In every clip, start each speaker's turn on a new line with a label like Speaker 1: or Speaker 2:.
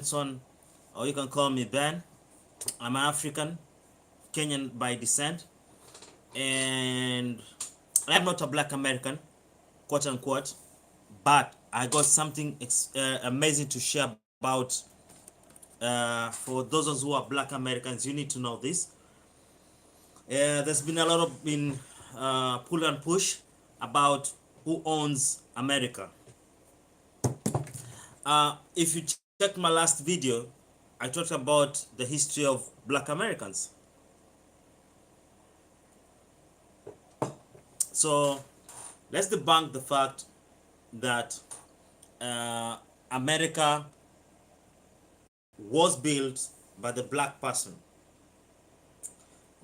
Speaker 1: Son, or you can call me Ben. I'm African, Kenyan by descent, and I'm not a black American, quote unquote, but I got something amazing to share about. For those of us who are black Americans, you need to know this. There's been a lot of pull and push about who owns America. If you check my last video, I talked about the history of black Americans. So let's debunk the fact that uh, America was built by the black person.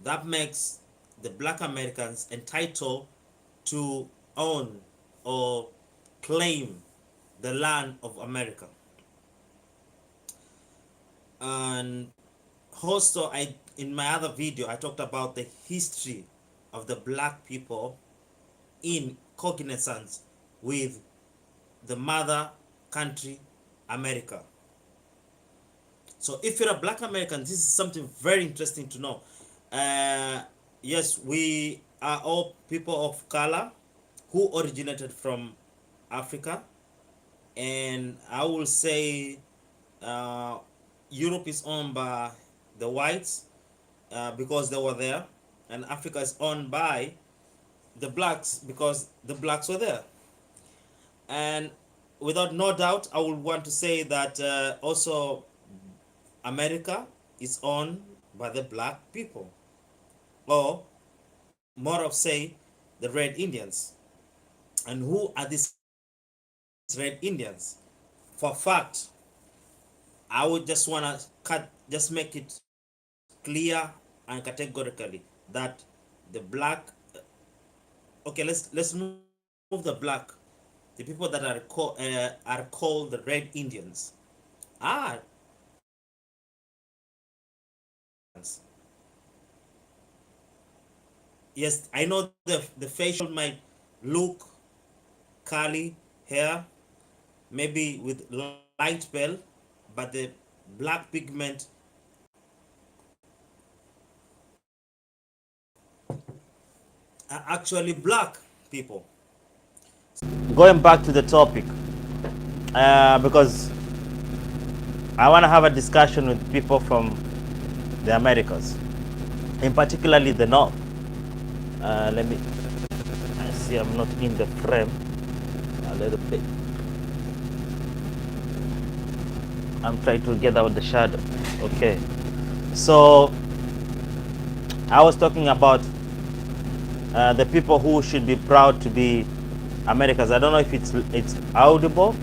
Speaker 1: That makes the black Americans entitled to own or claim the land of America. And also, in my other video, I talked about the history of the black people in cognizance with the mother country, America. So if you're a black American, this is something very interesting to know. Yes, we are all people of color who originated from Africa. And I will say uh, Europe is owned by the whites because they were there. And Africa is owned by the blacks because the blacks were there. And without no doubt, I would want to say that also America is owned by the black people, or more of say, the Red Indians. And who are these Red Indians? For fact, I would just want to make it clear and categorically that the black, okay, let's move the black, the people that are called the Red Indians are yes, I know the facial might look curly hair, maybe with light pale, but the black pigment are actually black people. Going back to the topic, because I want to have a discussion with people from the Americas, in particularly the North. Let me. I see I'm not in the frame a little bit. I'm trying to get out the shadow. Okay, so I was talking about the people who should be proud to be Americans. I don't know if it's audible.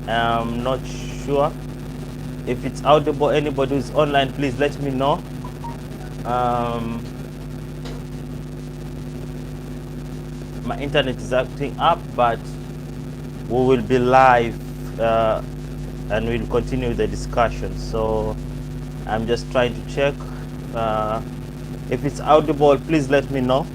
Speaker 1: I'm not sure if it's audible. Anybody who's online, please let me know. My internet is acting up, but we will be live and we'll continue the discussion. So I'm just trying to check if it's audible. Please let me know.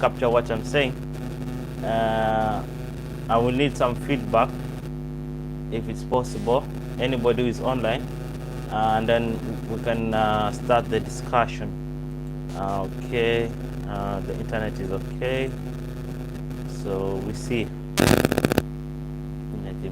Speaker 2: capture what I'm saying. I will need some feedback if it's possible. Anybody who is online, and then we can start the discussion. Okay, the internet is okay, so we see. Okay.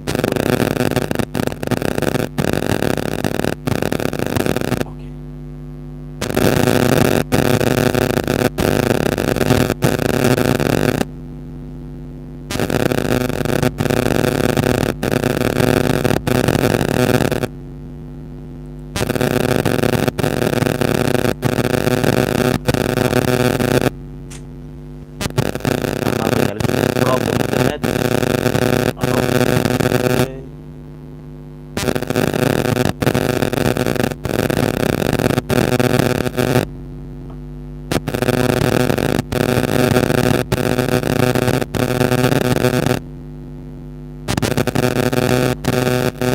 Speaker 2: I'm having a little problem with the net. Okay.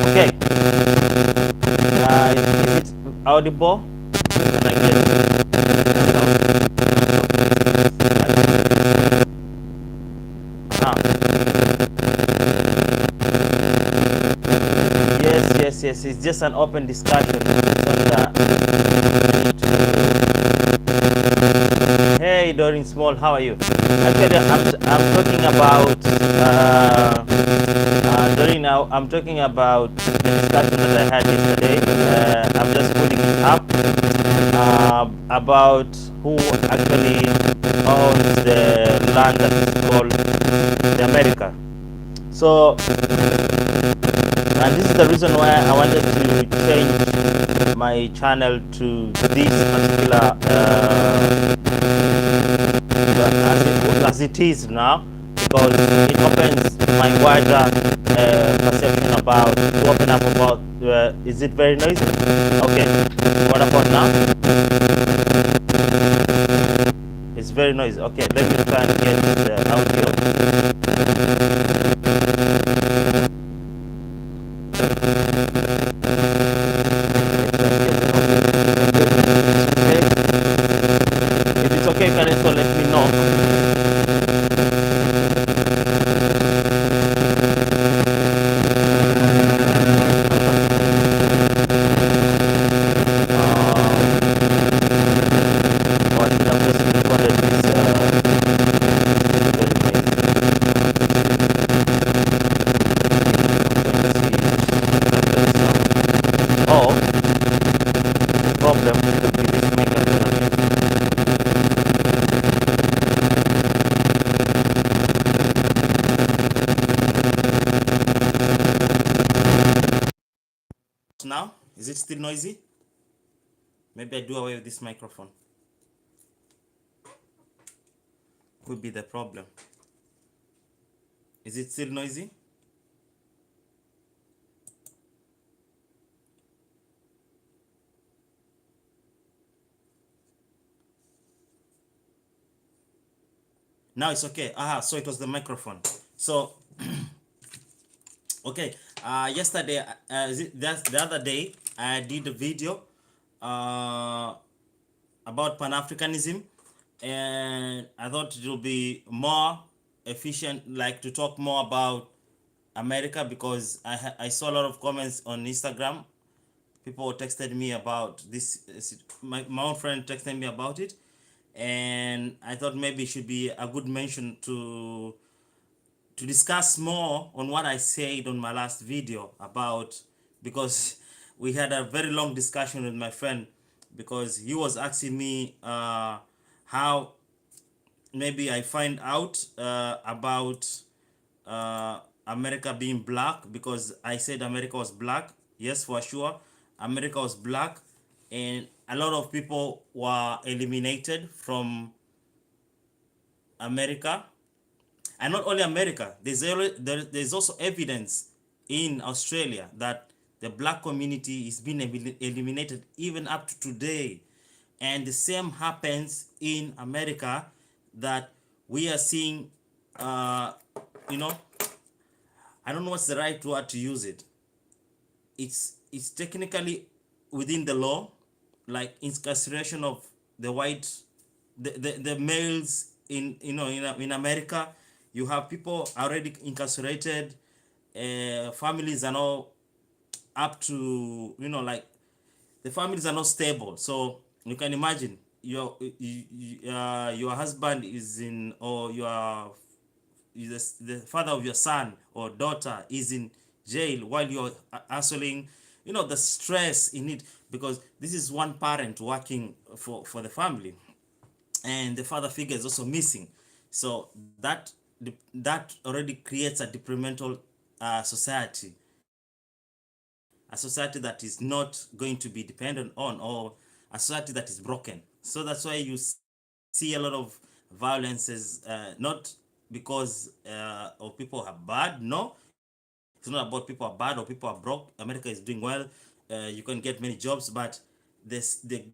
Speaker 2: Okay. Is it audible? Can I get yes. It's just an open discussion. Hey, Doreen Small, how are you? Actually, I'm talking about Doreen. I'm talking about the discussion that I had yesterday. I'm just putting it up about who actually owns the land that is called the America. So, and this is the reason why I wanted to change my channel to this particular as it is now, because it opens my wider perception about to open up about is it very noisy? Okay, what about now? It's very noisy. Okay, let me try and get the audio. If it's okay, can you also let me know? Oh, I should have just recorded this. Oh, the problem could be this microphone. Now, is it still noisy? Maybe I do away with this microphone. Could be the problem. Is it still noisy? Now it's okay. So it was the microphone. So okay, yesterday, the other day, I did a video about Pan-Africanism, and I thought it will be more efficient, like to talk more about America, because I saw a lot of comments on Instagram. People texted me about this. My own friend texted me about it, and I thought maybe it should be a good mention to discuss more on what I said on my last video about, because we had a very long discussion with my friend, because he was asking me how maybe I find out about America being black, because I said America was black. Yes, for sure, America was black, and a lot of people were eliminated from America. And not only America, there's also evidence in Australia that the black community is being eliminated even up to today. And the same happens in America, that we are seeing, you know, I don't know what's the right word to use it. It's technically within the law, like incarceration of the white, the males in in America, you have people already incarcerated. Families are not up to, like, the families are not stable. So you can imagine your husband is in, or the father of your son or daughter is in jail while you're hustling. The stress in it, because this is one parent working for the family, and the father figure is also missing. So that already creates a detrimental society, a society that is not going to be dependent on, or a society that is broken. So that's why you see a lot of violences, not because of people are bad. No, it's not about people are bad or people are broke. America is doing well. You can get many jobs, but the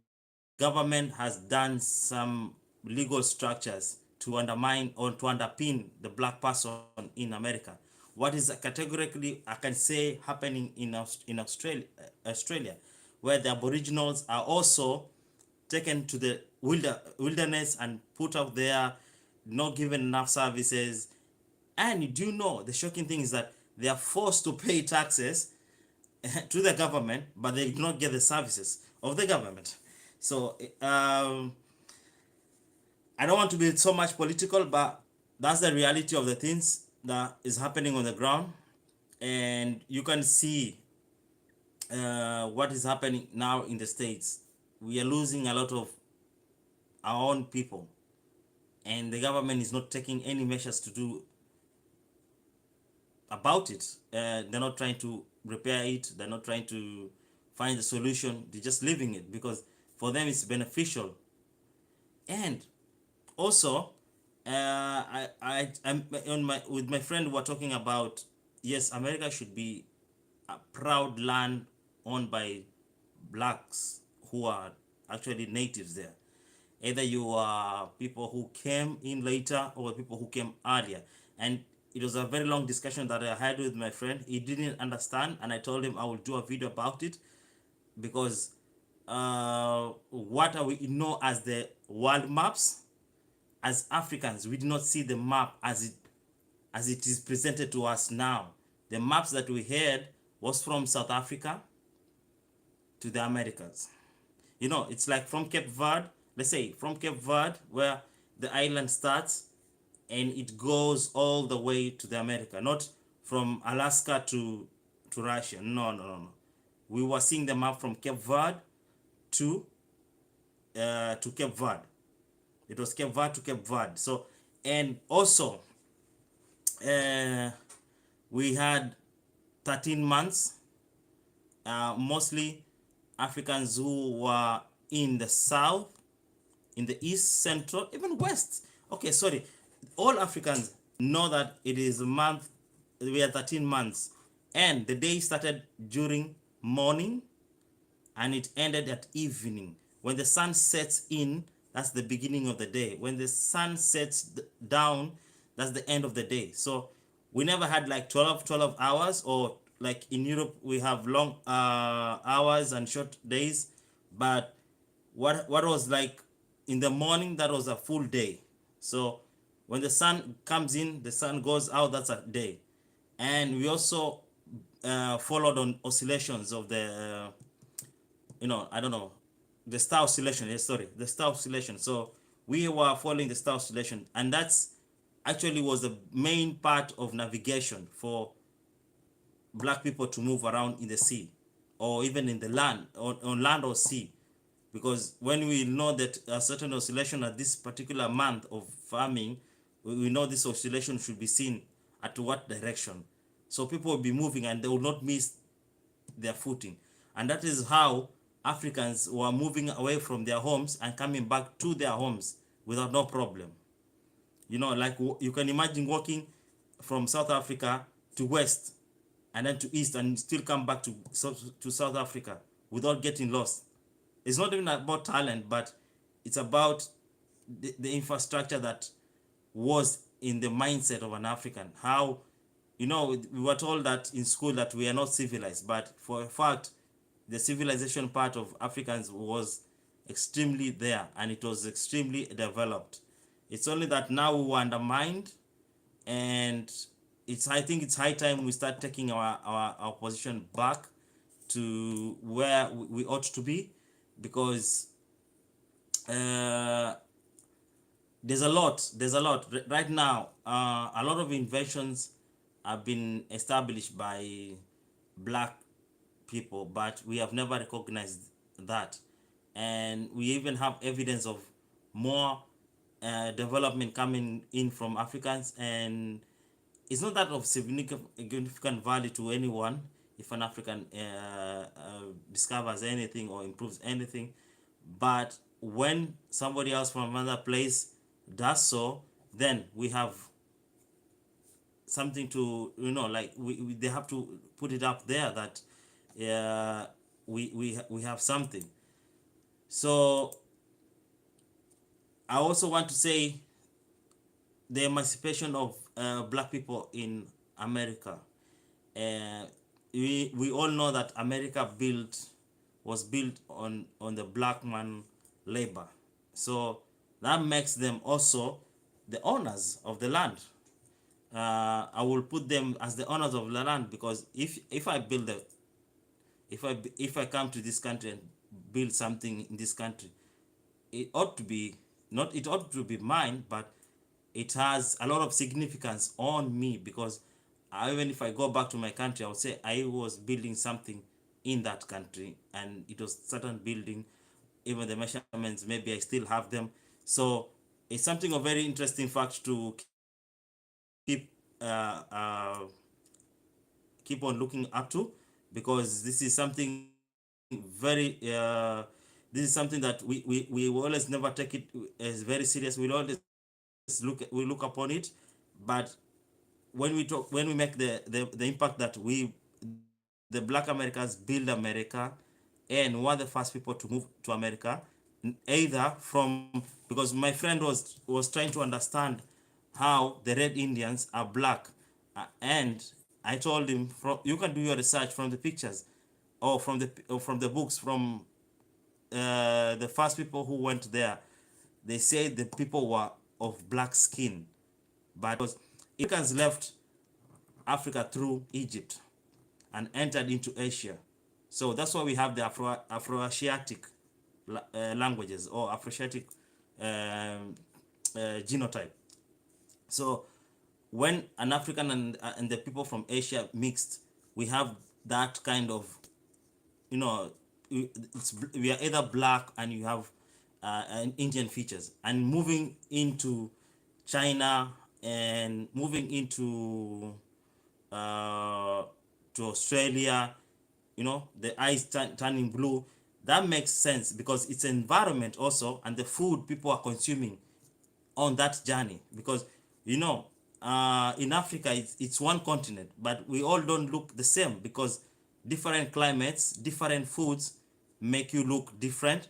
Speaker 2: government has done some legal structures to undermine or to underpin the black person in America. What is categorically, I can say, happening in Australia, where the Aboriginals are also taken to the wilderness and put out there, not given enough services. And you do know the shocking thing is that they are forced to pay taxes to the government, but they do not get the services of the government. So I don't want to be so much political, but that's the reality of the things that is happening on the ground. And you can see what is happening now in the States. We are losing a lot of our own people, and the government is not taking any measures to do about it. They're not trying to repair it. They're not trying to find the solution. They're just leaving it because for them it's beneficial. And also, I'm on my with my friend. We're talking about, yes, America should be a proud land owned by blacks who are actually natives there. Either you are people who came in later or people who came earlier. And it was a very long discussion that I had with my friend. He didn't understand, and I told him I will do a video about it, because what are we know as the world maps, as Africans, we do not see the map as it is presented to us now. The maps that we had was from South Africa to the Americas. It's like from Cape Verde, let's say from Cape Verde, where the island starts, and it goes all the way to the America, not from Alaska to Russia. No, no, no, no. We were seeing the map from Cape Verde to Cape Verde. It was Cape Verde to Cape Verde. So, and also, we had 13 months, mostly Africans who were in the south, in the east, central, even west. Okay, sorry. All Africans know that it is a month, we are 13 months. And the day started during morning and it ended at evening. When the sun sets in, that's the beginning of the day. When the sun sets down, that's the end of the day. So we never had like 12 hours, or like in Europe we have long hours and short days. But what was like in the morning, that was a full day. So when the sun comes in, the sun goes out, that's a day. And we also followed on oscillations of the I don't know, the star oscillation. Yes, sorry, the star oscillation. So we were following the star oscillation, and that's actually was the main part of navigation for black people to move around in the sea, or even in the land, on land or sea. Because when we know that a certain oscillation at this particular month of farming, we know this oscillation should be seen at what direction. So people will be moving and they will not miss their footing. And that is how Africans were moving away from their homes and coming back to their homes without no problem. Like you can imagine walking from South Africa to west and then to east and still come back to South Africa without getting lost. It's not even about talent, but it's about the infrastructure that was in the mindset of an African. How, we were told that in school that we are not civilized, but for a fact, the civilization part of Africans was extremely there, and it was extremely developed. It's only that now we were undermined, and I think it's high time we start taking our position back to where we ought to be, because uh, there's a lot right now. A lot of inventions have been established by black people, but we have never recognized that, and we even have evidence of more development coming in from Africans, and it's not that of significant value to anyone if an African discovers anything or improves anything, but when somebody else from another place does so, then we have something to, like they have to put it up there that we have something. So I also want to say the emancipation of black people in America. Uh, we all know that America was built on the black man labor. So that makes them also the owners of the land. I will put them as the owners of the land, because if I build a if I come to this country and build something in this country, it ought to be not it ought to be mine, but it has a lot of significance on me, because even if I go back to my country, I would say I was building something in that country, and it was certain building. Even the measurements, maybe I still have them. So it's something of very interesting fact to keep uh, uh, keep on looking up to, because this is something very this is something that we will always never take it as very serious. We'll always look upon it, but when we make the impact that the black Americans build America, and were the first people to move to America, either from, because my friend was trying to understand how the Red Indians are black, and I told him, you can do your research from the pictures, or from the books, from the first people who went there. They said the people were of black skin, but because Africans left Africa through Egypt and entered into Asia. So that's why we have the Afro-Asiatic languages, or Afro-Asiatic genotype. So when an African and the people from Asia mixed, we have that kind of, we are either black and you have an Indian features, and moving into China and moving into to Australia, the eyes turning blue. That makes sense, because it's environment also, and the food people are consuming on that journey. Because in Africa, it's one continent, but we all don't look the same, because different climates, different foods make you look different.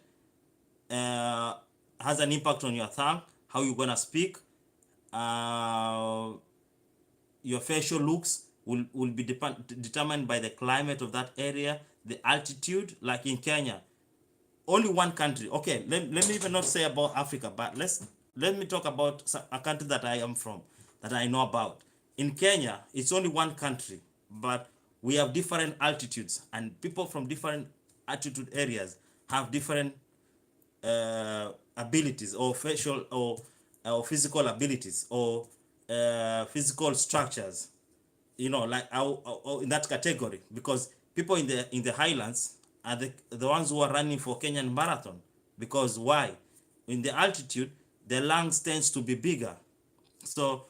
Speaker 2: Has an impact on your tongue, how you're gonna speak. Your facial looks will be determined by the climate of that area, the altitude. Like in Kenya, only one country. Okay, let me even not say about Africa, but let me talk about a country that I am from, that I know about. In Kenya, it's only one country, but we have different altitudes, and people from different altitude areas have different abilities, or facial or physical abilities, or physical structures, like in that category, because people in the highlands are the ones who are running for Kenyan marathon. Because why? In the altitude, the lungs tends to be bigger. So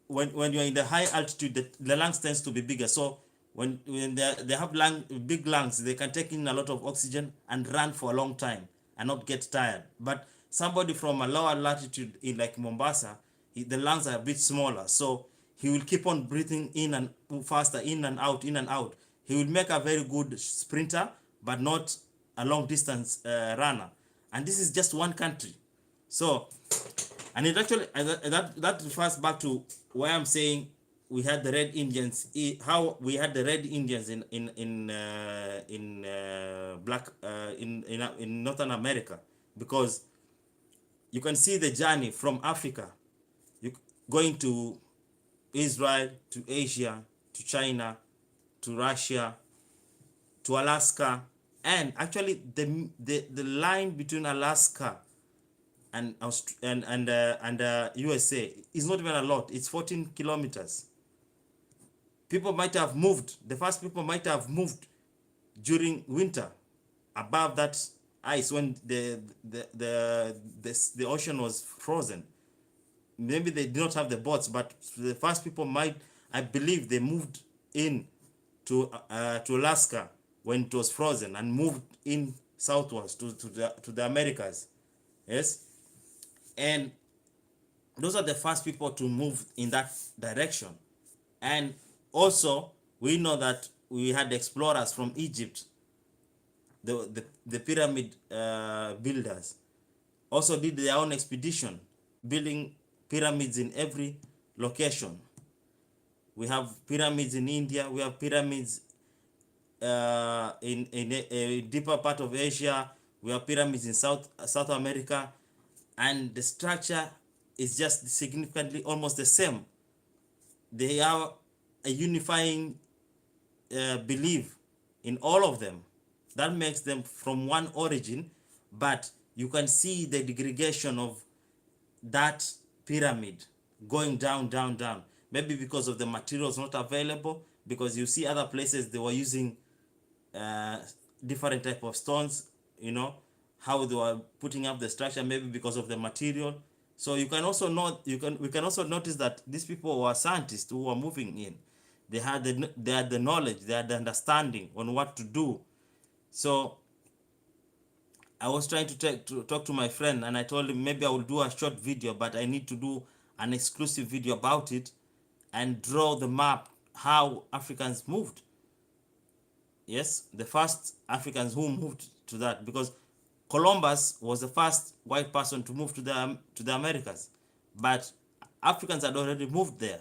Speaker 2: when you're in the high altitude, the lungs tends to be bigger. So when they have big lungs, they can take in a lot of oxygen and run for a long time and not get tired. But somebody from a lower latitude, in like Mombasa, the lungs are a bit smaller, so he will keep on breathing in and faster, in and out, in and out. He will make a very good sprinter, but not a long distance runner. And this is just one country. So, and it actually that refers back to why I'm saying we had the Red Indians, how we had the Red Indians in black in Northern America, because you can see the journey from Africa, you going to Israel, to Asia, to China, to Russia, to Alaska, and actually the line between Alaska and USA is not even a lot. It's 14 kilometers. People might have moved. The first people might have moved during winter above that ice when the ocean was frozen. Maybe they did not have the boats, but the first people might, I believe, they moved in to Alaska when it was frozen and moved in southwards to the Americas. Yes, and those are the first people to move in that direction. And also we know that we had explorers from Egypt, the pyramid builders also did their own expedition building pyramids in every location. We have pyramids in India, we have pyramids in a deeper part of Asia, we have pyramids in South America, and the structure is just significantly almost the same. They are a unifying belief in all of them that makes them from one origin, but you can see the degradation of that pyramid going down, maybe because of the materials not available, because you see other places they were using different type of stones, you know, how they were putting up the structure, maybe because of the material. So you can also note, we can also notice that these people were scientists who were moving in. They had the knowledge, they had the understanding on what to do. So I was trying to talk to my friend, and I told him maybe I will do a short video, but I need to do an exclusive video about it and draw the map how Africans moved. Yes, the first Africans who moved to that, because Columbus was the first white person to move to the Americas, but Africans had already moved there.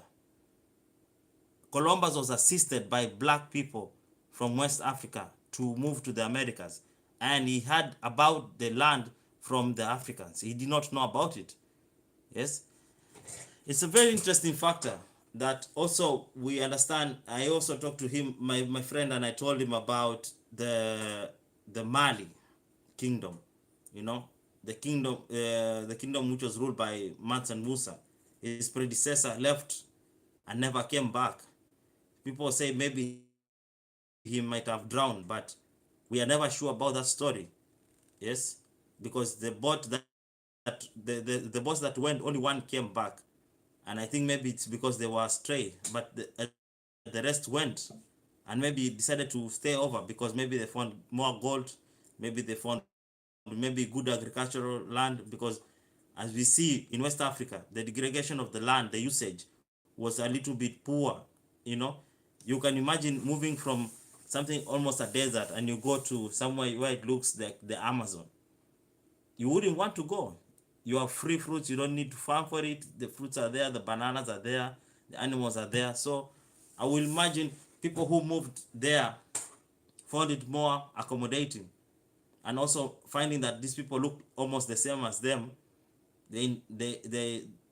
Speaker 2: Columbus was assisted by black people from West Africa to move to the Americas, and he heard about the land from the Africans. He did not know about it. Yes, it's a very interesting factor that also we understand. I also talked to him, my friend, and I told him about the Mali kingdom, you know, the kingdom which was ruled by Mansa Musa. His predecessor left and never came back. People say maybe he might have drowned, but we are never sure about that story. Yes, because the boat that the boats that went, only one came back, and I think maybe it's because they were astray, but the rest went, and maybe decided to stay over because maybe they found more gold, maybe they found maybe good agricultural land, because as we see in West Africa, the degradation of the land, the usage was a little bit poor. You know, you can imagine moving from something almost a desert and you go to somewhere where it looks like the Amazon. You wouldn't want to go. You have free fruits, you don't need to farm for it. The fruits are there, the bananas are there, the animals are there. So I will imagine people who moved there found it more accommodating, and also finding that these people look almost the same as them. They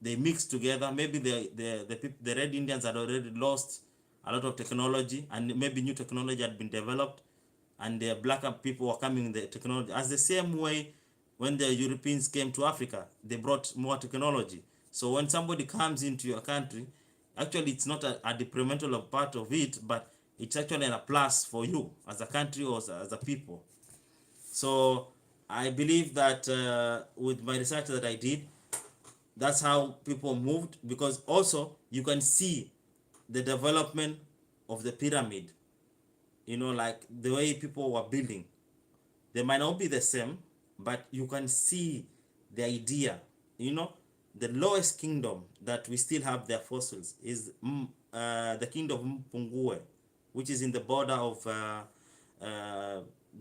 Speaker 2: mix together. Maybe the Red Indians had already lost a lot of technology, and maybe new technology had been developed, and the blacker people were coming in the technology. As the same way, when the Europeans came to Africa, they brought more technology. So when somebody comes into your country, actually it's not a detrimental part of it, but it's actually a plus for you as a country or as a people. So I believe that with my research that I did, that's how people moved, because also you can see the development of the pyramid, you know, like the way people were building. They might not be the same, but you can see the idea. You know, the lowest kingdom that we still have their fossils is the kingdom of Mpungue, which is in the border of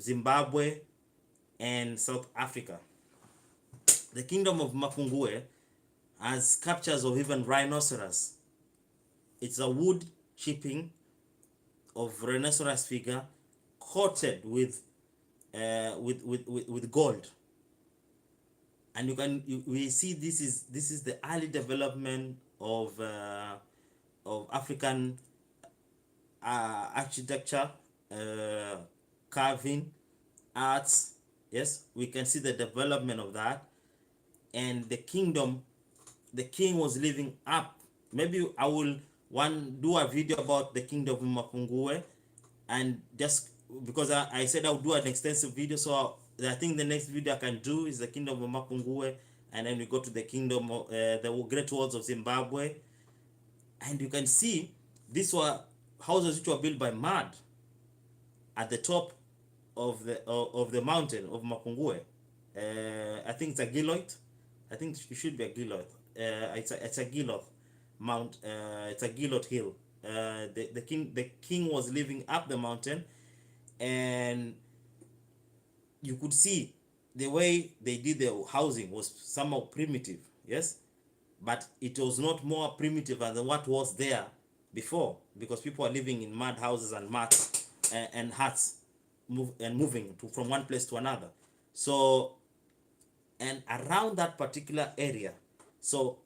Speaker 2: Zimbabwe and South Africa. The kingdom of Mapungwe has sculptures of even rhinoceros. It's a wood chipping of rhinoceros figure coated with gold, and we see this is the early development of African architecture, carving, arts. Yes, we can see the development of that, and the kingdom, the king was living up. Maybe I will do a video about the kingdom of Mapungue, and just because I said I'll do an extensive video, so I think the next video I can do is the kingdom of Mapungue, and then we go to the kingdom of the Great Walls of Zimbabwe, and you can see these were houses which were built by mud at the top of the mountain of Mapungue. I think it's a Giloit. I think it should be a Giloit. It's a Giloth Mount. It's a Giloth Hill. The king was living up the mountain, and you could see the way they did the housing was somehow primitive. Yes, but it was not more primitive than what was there before, because people are living in mud houses and mats and huts, moving from one place to another. So, and around that particular area, so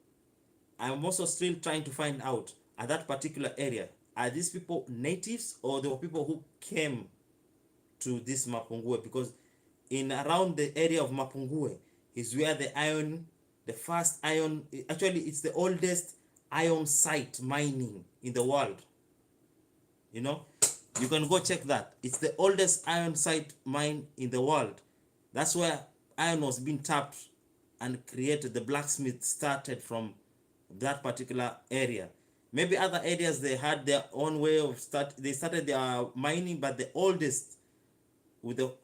Speaker 2: I'm also still trying to find out, at that particular area, are these people natives or there were people who came to this Mapungue? Because in around the area of Mapungue is where the first iron, actually it's the oldest iron site mining in the world. You know, you can go check that. It's the oldest iron site mine in the world. That's where iron was being tapped and created. The blacksmith started from that particular area. Maybe other areas they had their own way of they started their mining, but the oldest,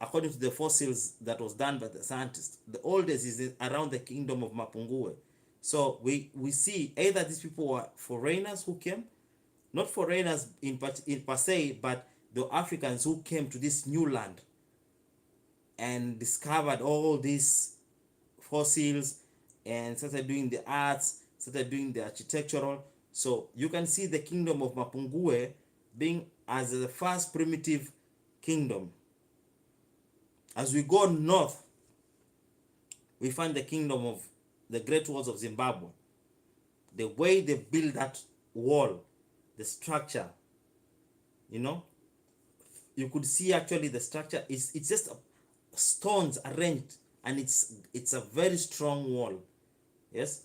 Speaker 2: according to the fossils that was done by the scientists, the oldest is around the kingdom of Mapungue. So we see either these people were foreigners who came, not foreigners in per se, but the Africans who came to this new land and discovered all these fossils and started doing the arts, started doing the architectural. So you can see the kingdom of Mapungue being as the first primitive kingdom. As we go north, we find the kingdom of the Great Walls of Zimbabwe. The way they build that wall, the structure, you know, you could see actually the structure it's just stones arranged, and it's a very strong wall. Yes,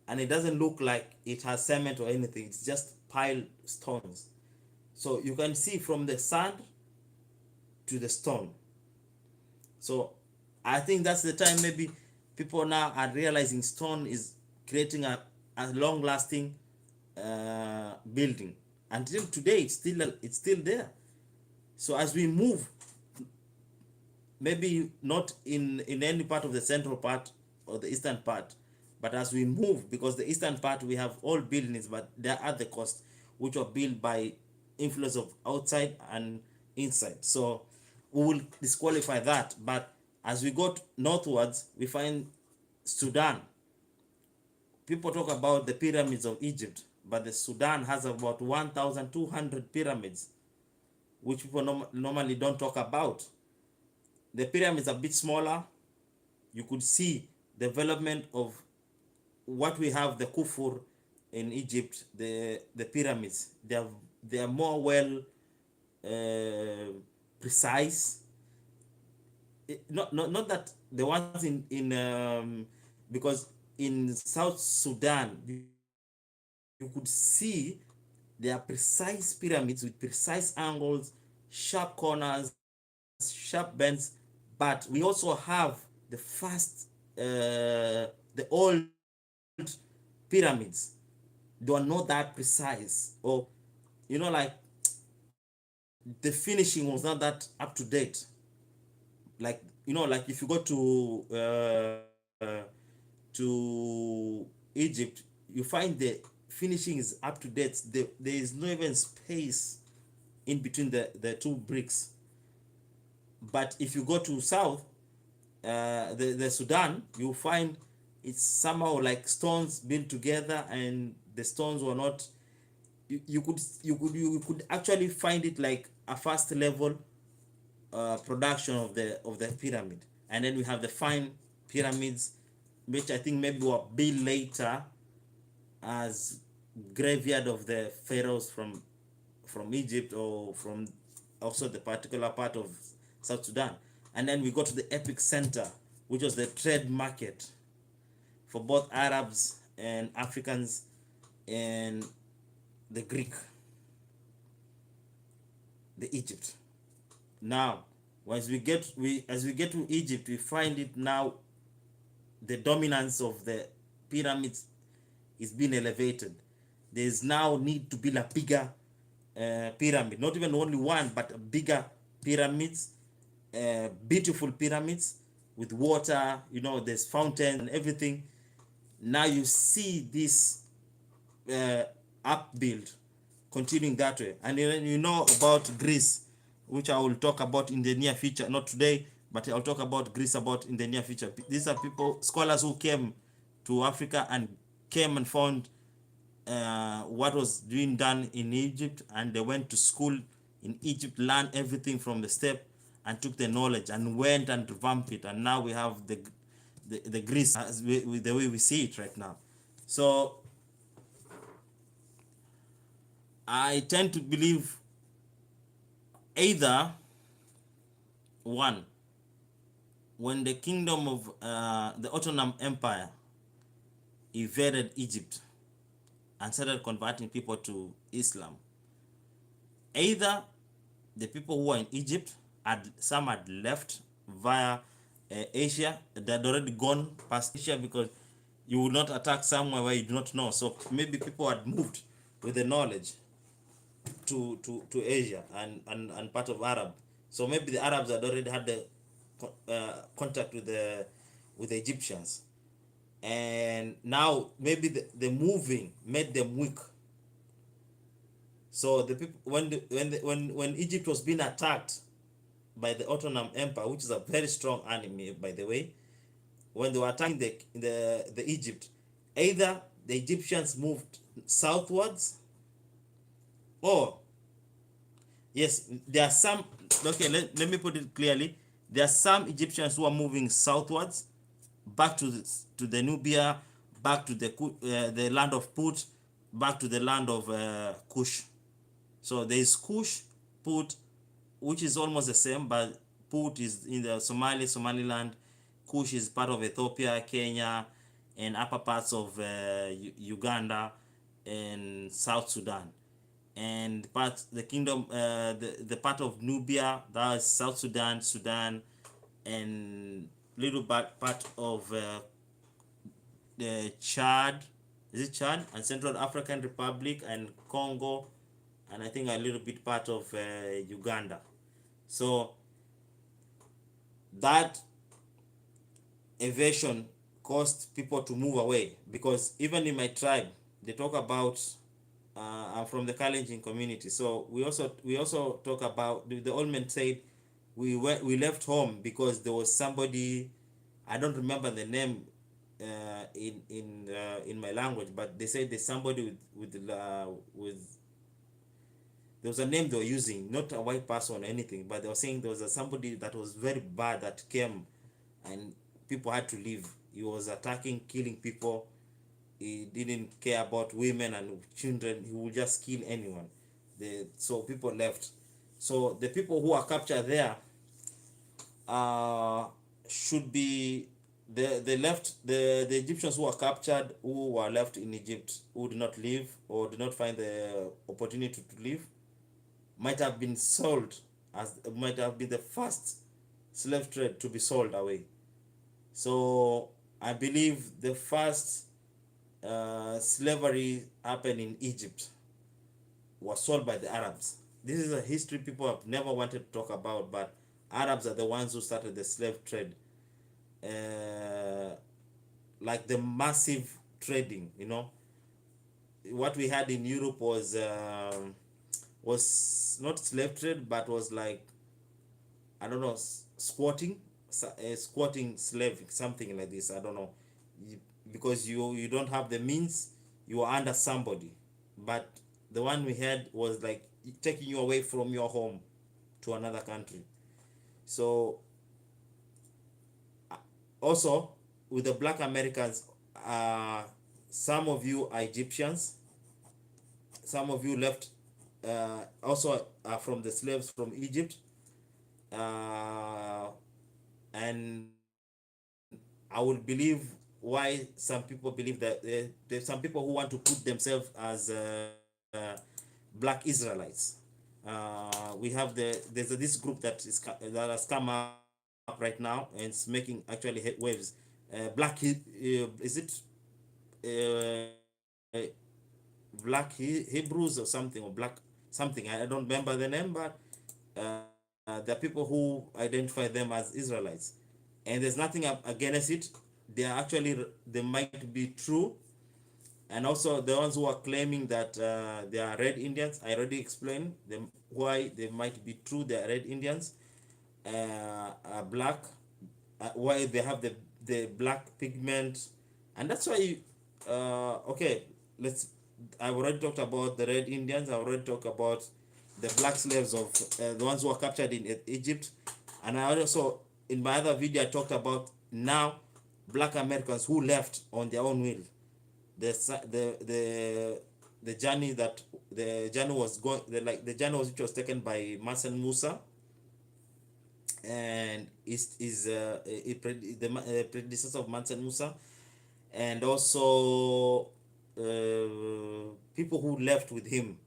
Speaker 2: and it doesn't look like it has cement or anything. It's just piled stones. So you can see from the sand to the stone. So I think that's the time maybe people now are realizing stone is creating a long-lasting building. Until today, it's still there. So as we move, maybe not in any part of the central part or the eastern part, but as we move, because the eastern part we have all buildings, but they're at the coast, which are built by influence of outside and inside. So we will disqualify that. But as we go northwards, we find Sudan. People talk about the pyramids of Egypt, but the Sudan has about 1,200 pyramids, which people normally don't talk about. The pyramids are a bit smaller. You could see development of what we have, the Khufu in Egypt, the pyramids. They are more well precise. Not that the ones in because in South Sudan you could see there are precise pyramids with precise angles, sharp corners, sharp bends. But we also have the first the old pyramids. They are not that precise, or you know, like the finishing was not that up to date. Like, you know, like if you go to Egypt, you find the finishing is up to date. There is no even space in between the two bricks. But if you go to south, the Sudan, you find it's somehow like stones built together, and the stones were not. You could actually find it like a first level production of the pyramid, and then we have the fine pyramids which I think maybe were built later as graveyard of the pharaohs from Egypt, or from also the particular part of South Sudan. And then we go to the epic center, which was the trade market for both Arabs and Africans and the Greek, the Egypt. Now, as we get to Egypt, we find it now the dominance of the pyramids is being elevated. There's now need to build a bigger pyramid, not even only one, but a bigger pyramids, beautiful pyramids with water. You know, there's fountain and everything. Now you see this upbuild continuing that way. And then you know about Greece, which I will talk about in the near future, not today, but I'll talk about Greece about in the near future. These are people, scholars who came to Africa and came and found what was being done in Egypt, and they went to school in Egypt, learned everything from the step, and took the knowledge and went and revamped it. And now we have the Greece as the way we see it right now. So I tend to believe either one, when the kingdom of the Ottoman Empire invaded Egypt and started converting people to Islam, either the people who were in Egypt some had left via Asia, they had already gone past Asia, because you will not attack somewhere where you do not know. So maybe people had moved with the knowledge to Asia and part of Arab. So maybe the Arabs had already had the contact with the Egyptians, and now maybe the moving made them weak. So the people, when Egypt was being attacked by the Ottoman Empire, which is a very strong enemy, by the way, when they were attacking the Egypt, either the Egyptians moved southwards, or yes, there are some, okay, let me put it clearly, there are some Egyptians who are moving southwards back to the Nubia, back to the land of Put, back to the land of Kush. So there is Kush, Put, which is almost the same, but Put is in the Somaliland. Kush is part of Ethiopia, Kenya, and upper parts of Uganda and South Sudan. And the kingdom, the part of Nubia, that is South Sudan, Sudan, and little part of the Chad, is it Chad, and Central African Republic and Congo, and I think a little bit part of Uganda. So that invasion caused people to move away, because even in my tribe they talk about I'm from the Kalenjin community, so we also talk about the old men said we left home because there was somebody, I don't remember the name in my language, but they said there's somebody with there was a name they were using, not a white person or anything, but they were saying there was somebody that was very bad that came and people had to leave. He was attacking, killing people. He didn't care about women and children. He would just kill anyone. So people left. So the people who are captured there should be the Egyptians who were captured, who were left in Egypt, who did not leave or did not find the opportunity to leave, might have been sold, as might have been the first slave trade to be sold away. So I believe the first slavery happened in Egypt was sold by the Arabs. This is a history people have never wanted to talk about, but Arabs are the ones who started the slave trade, like the massive trading. You know, what we had in Europe was not slave trade, but was like, I don't know, squatting slave, something like this. I don't know, because you don't have the means, you are under somebody. But the one we had was like taking you away from your home to another country. So also
Speaker 1: with the black Americans, some of you are Egyptians, some of you left also are from the slaves from Egypt, uh, and I will believe why some people believe that there's some people who want to put themselves as black Israelites. We have this group that has come up right now and it's making actually waves. Is it Black Hebrews or something, or black something? I don't remember the name, but there are people who identify them as Israelites, and there's nothing against it. They are actually, they might be true. And also the ones who are claiming that they are red Indians, I already explained them why they might be true. They are red Indians, are black, why they have the black pigment, and that's why okay, let's I've already talked about the red Indians. I already talked about the black slaves of the ones who were captured in Egypt, and I also, in my other video, I talked about now black Americans who left on their own will. The journey that the journey was going, the journey was, which was taken by Mansa Musa, and the predecessor of Mansa Musa, and also people who left with him,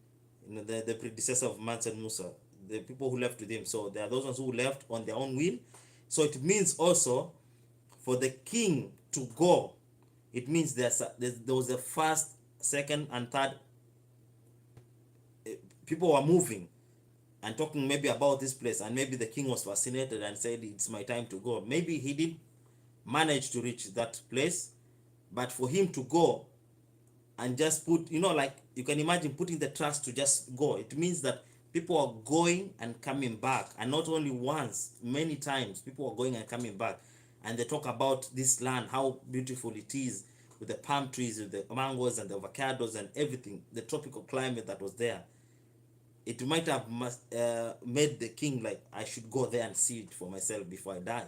Speaker 1: you know, the predecessor of Mansa Musa, the people who left with him. So there are those ones who left on their own will. So it means also for the king to go, it means there was a first, second, and third. People were moving and talking maybe about this place, and maybe the king was fascinated and said, it's my time to go. Maybe he did manage to reach that place, but for him to go and just put, you know, like you can imagine putting the trust to just go, it means that people are going and coming back, and not only once, many times people are going and coming back, and they talk about this land, how beautiful it is, with the palm trees, with the mangoes and the avocados and everything, the tropical climate that was there. It might have made the king like, I should go there and see it for myself before I die,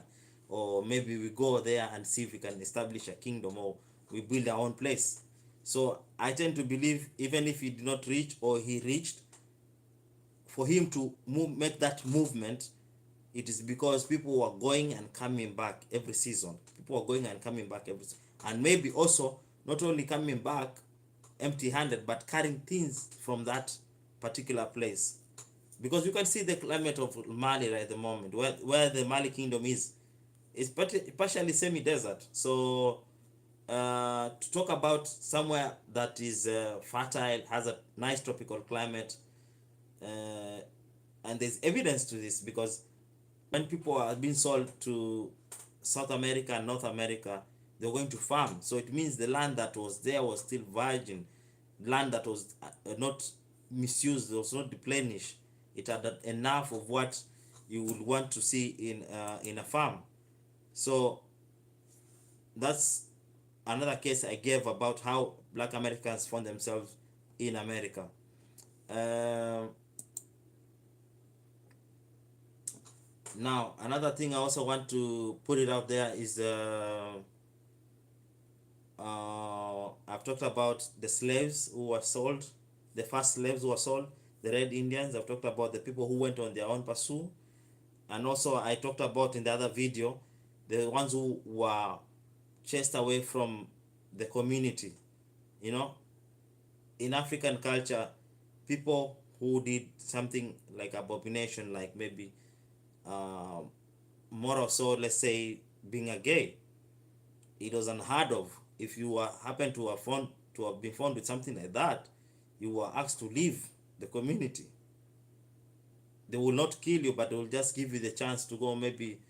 Speaker 1: or maybe we go there and see if we can establish a kingdom, or we build our own place. So I tend to believe, even if he did not reach, or he reached, for him to make that movement, it is because people were going and coming back every season. People were going and coming back every season. And maybe also not only coming back empty-handed, but carrying things from that particular place. Because you can see the climate of Mali right at the moment, where the Mali kingdom is. It's partially semi-desert. So to talk about somewhere that is fertile, has a nice tropical climate, and there's evidence to this, because when people are being sold to South America and North America, they're going to farm. So it means the land that was there was still virgin, land that was not misused, was not replenished. It had enough of what you would want to see in a farm. So that's another case I gave about how black Americans found themselves in America. Now, another thing I also want to put it out there is I've talked about the slaves who were sold, the first slaves who were sold, the Red Indians. I've talked about the people who went on their own pursuit. And also I talked about in the other video, the ones who were chased away from the community. You know, in African culture, people who did something like abomination, like maybe more or so, let's say being a gay, it was unheard of. If you happen to have been found with something like that, you were asked to leave the community. They will not kill you, but they will just give you the chance to go maybe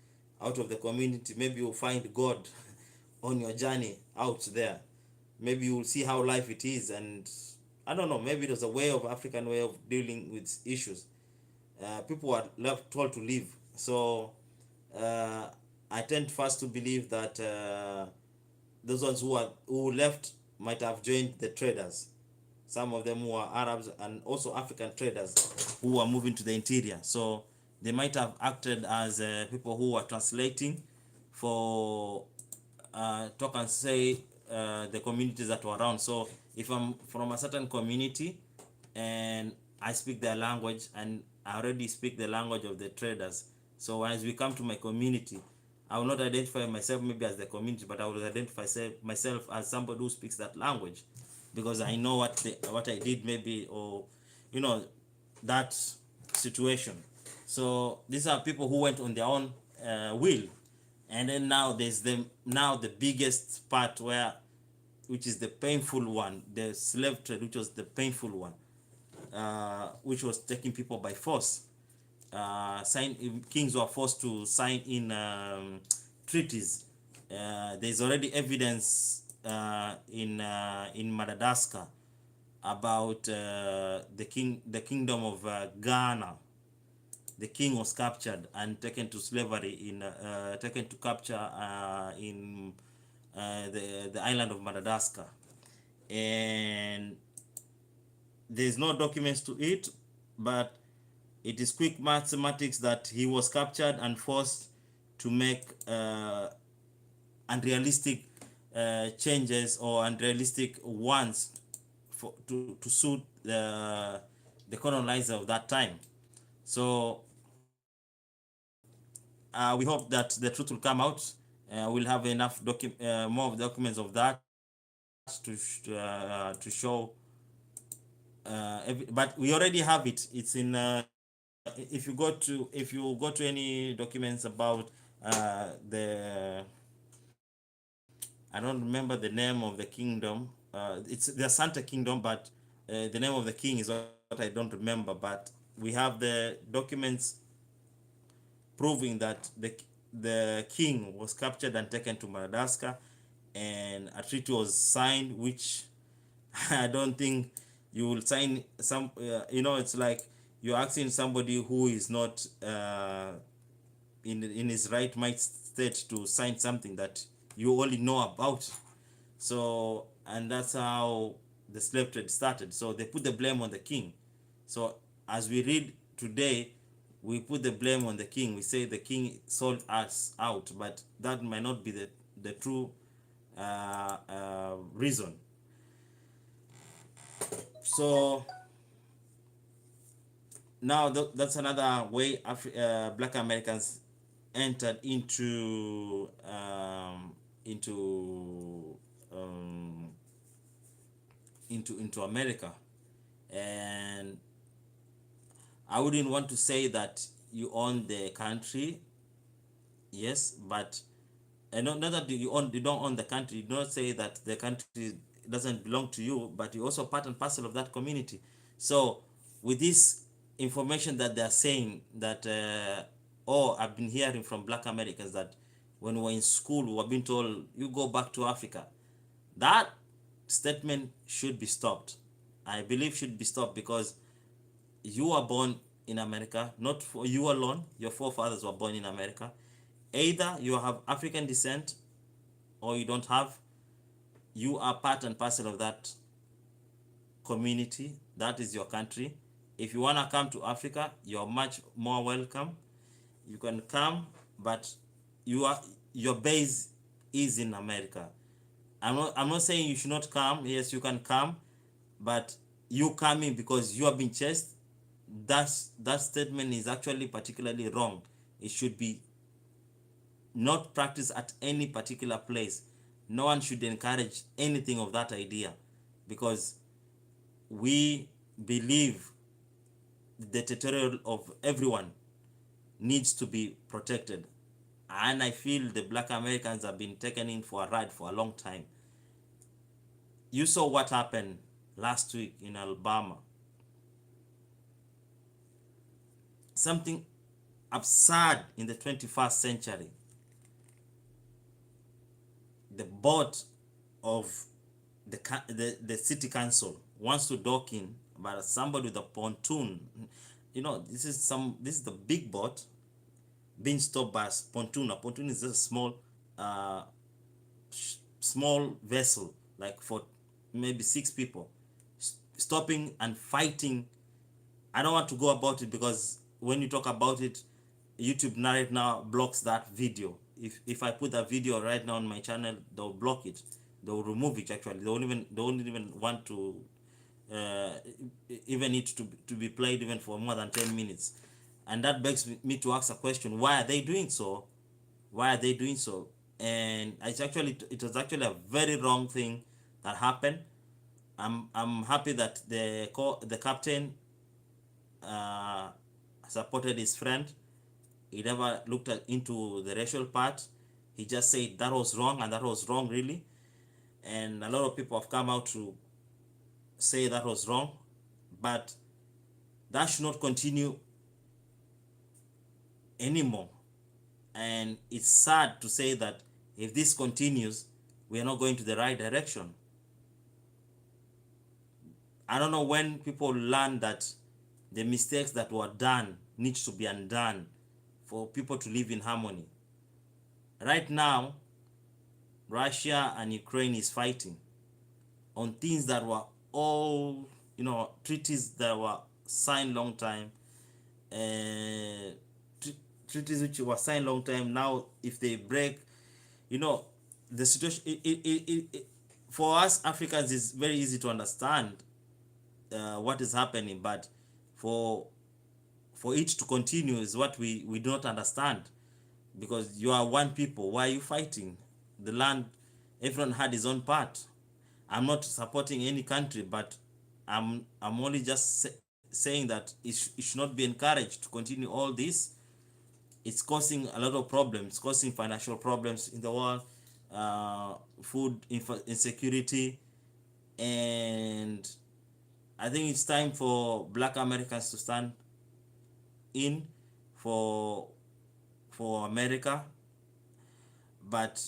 Speaker 1: out of the community. Maybe you'll find God on your journey out there. Maybe you'll see how life it is, and I don't know, maybe there's a way of African way of dealing with issues. People are told to leave. So I tend first to believe that those ones who left might have joined the traders. Some of them who are Arabs and also African traders who are moving to the interior. So they might have acted as people who are translating for
Speaker 2: talk and say the communities that were around. So if I'm from a certain community and I speak their language and I already speak the language of the traders, so as we come to my community, I will not identify myself maybe as the community, but I will identify myself as somebody who speaks that language, because I know what I did maybe, or you know, that situation. So these are people who went on their own will, and then now there's the biggest part, where which is the painful one, the slave trade, which was the painful one, which was taking people by force. Kings were forced to sign in treaties. There's already evidence in Madagascar about the kingdom of Ghana. The king was captured and taken to slavery taken to capture in the island of Madagascar, and there's no documents to it, but it is quick mathematics that he was captured and forced to make unrealistic changes or unrealistic wants to suit the colonizer of that time. So we hope that the truth will come out. We'll have enough more documents of that to show. But we already have it. It's in. If you go to any documents about the, I don't remember the name of the kingdom. It's the Asante Kingdom, but the name of the king is what I don't remember. But we have the documents proving that the king was captured and taken to Madagascar, and a treaty was signed, which I don't think you will sign some. It's like you're asking somebody who is not in his right mind state to sign something that you only know about. So, and that's how the slave trade started. So they put the blame on the king. So as we read today, we put the blame on the king. We say the king sold us out, but that might not be the true reason. So now that's another way Black Americans entered into America. And I wouldn't want to say that you own the country, yes, but not that you don't own the country. You don't say that the country doesn't belong to you, but you're also part and parcel of that community. So with this information that they're saying that, I've been hearing from Black Americans that when we were in school, we were being told, you go back to Africa. That statement should be stopped. I believe should be stopped, because you were born in America, not for you alone. Your forefathers were born in America. Either you have African descent or you don't have. You are part and parcel of that community. That is your country. If you want to come to Africa, you're much more welcome. You can come, but your base is in America. I'm not saying you should not come. Yes, you can come, but you coming because you have been chased, that statement is actually particularly wrong. It should be not practiced at any particular place. No one should encourage anything of that idea, because we believe the territory of everyone needs to be protected. And I feel the Black Americans have been taken in for a ride for a long time. You saw what happened last week in Alabama. Something absurd in the 21st century. The board of the city council wants to dock in, but somebody with a pontoon. This is the big boat being stopped by a pontoon. A pontoon is just a small vessel, like for maybe 6 people, stopping and fighting. I don't want to go about it, because when you talk about it, YouTube right now blocks that video. if I put that video right now on my channel, they'll block it, they'll remove it. Actually, they won't even want to uh, even need to be played even for more than 10 minutes. And that begs me to ask a question: why are they doing so? Why are they doing so? And it was actually a very wrong thing that happened. I'm happy that the captain uh, supported his friend. He never looked into the racial part. He just said that was wrong, and that was wrong really. And a lot of people have come out to say that was wrong, but that should not continue anymore. And it's sad to say that if this continues, we are not going to the right direction. I don't know when people learn that the mistakes that were done need to be undone for people to live in harmony. Right now, Russia and Ukraine is fighting on things that were all, treaties that were signed long time, uh, treaties which were signed long time. Now, if they break, you know, the situation, for us Africans, is very easy to understand what is happening, but for it to continue is what we do not understand, because you are one people. Why are you fighting the land? Everyone had his own part. I'm not supporting any country, but I'm only just saying that it should not be encouraged to continue all this. It's causing a lot of problems, causing financial problems in the world, food insecurity. And I think it's time for Black Americans to stand in for America. But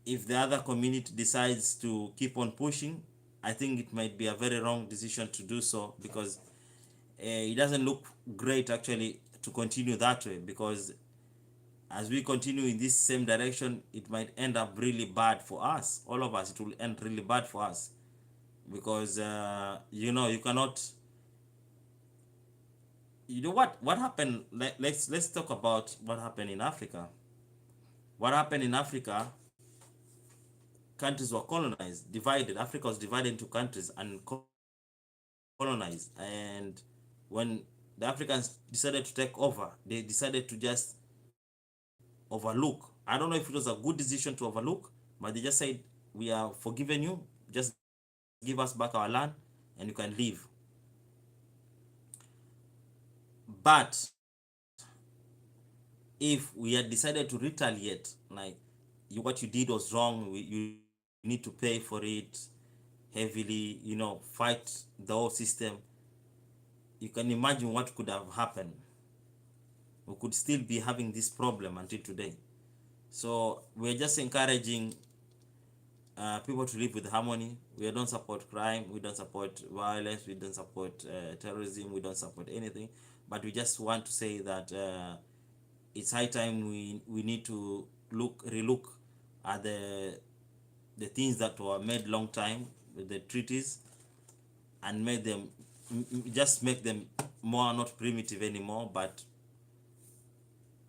Speaker 2: if the other community decides to keep on pushing, I think it might be a very wrong decision to do so, because it doesn't look great actually to continue that way, because as we continue in this same direction, it might end up really bad for us, all of us. It will end really bad for us, because you cannot, what happened. Let's talk about what happened in Africa. What happened in Africa? Countries were colonized, divided. Africa was divided into countries and colonized. And when the Africans decided to take over, they decided to just overlook. I don't know if it was a good decision to overlook, but they just said, we are forgiven you, just give us back our land and you can leave. But if we had decided to retaliate, like, what you did was wrong, you need to pay for it heavily, fight the whole system, you can imagine what could have happened. We could still be having this problem until today. So we're just encouraging people to live with harmony. We don't support crime, we don't support violence, we don't support terrorism, we don't support anything. But we just want to say that it's high time we need to relook at the things that were made long time with the treaties, and make them just make them more not primitive anymore, but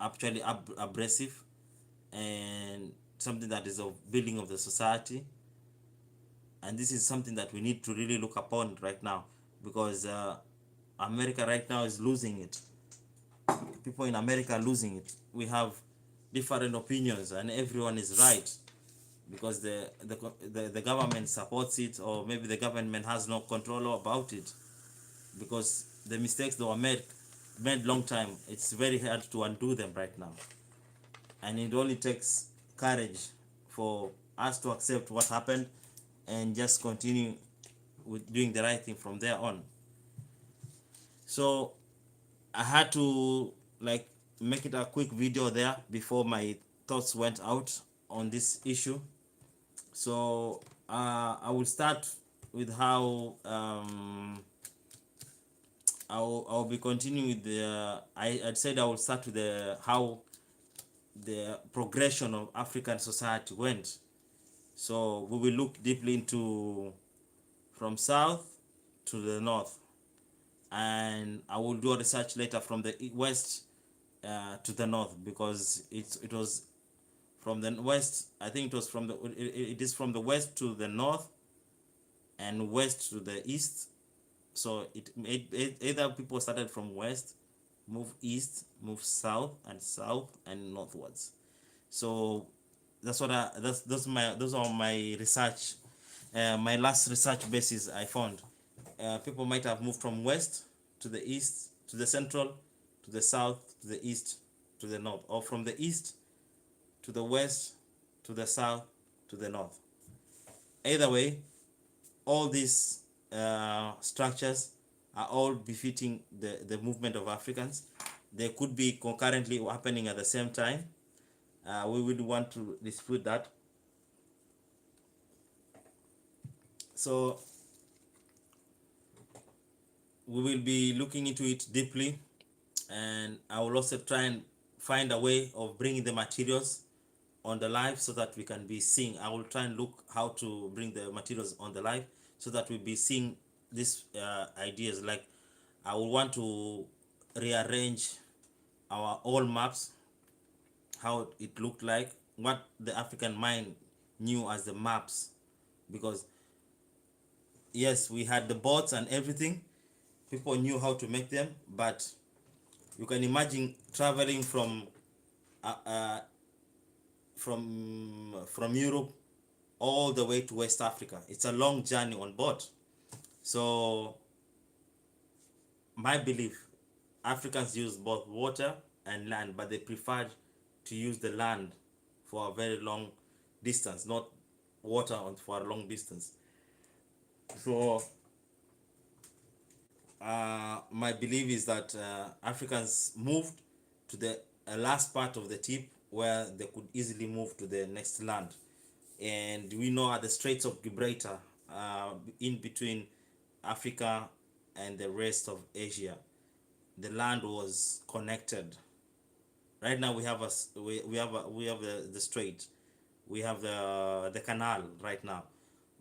Speaker 2: actually abrasive, and something that is of building of the society. And this is something that we need to really look upon right now, because America right now is losing it. People in America are losing it. We have different opinions and everyone is right, because the government supports it, or maybe the government has no control about it, because the mistakes that were made long time, it's very hard to undo them right now. And it only takes courage for us to accept what happened and just continue with doing the right thing from there on. So I had to make it a quick video there before my thoughts went out on this issue. So I will start with how I'll be continuing with the I said I will start with how the progression of African society went. So we will look deeply into from south to the north, and I will do a research later from the west to the north, because it was from the west. I think it was from it is from the west to the north and west to the east. So either people started from west, move east, move south, and northwards. So that's what those are my research, my last research basis I found. People might have moved from west to the east, to the central, to the south, to the east, to the north, or from the east to the west, to the south, to the north. Either way, all these structures are all befitting the movement of Africans. They could be concurrently happening at the same time. We would want to dispute that. So we will be looking into it deeply, and I will also try and find a way of bringing the materials on the live so that we can be seeing. I will try and look how to bring the materials on the live so that we'll be seeing these ideas. Like, I will want to rearrange our old maps, how it looked like, what the African mind knew as the maps, because yes, we had the boards and everything, people knew how to make them, but you can imagine traveling from Europe all the way to West Africa. It's a long journey on board. So my belief, Africans use both water and land, but they preferred to use the land for a very long distance, not water for a long distance. So my belief is that Africans moved to the last part of the tip where they could easily move to the next land. And we know at the Straits of Gibraltar, in between Africa and the rest of Asia, the land was connected. Right now we have the strait, we have the canal right now,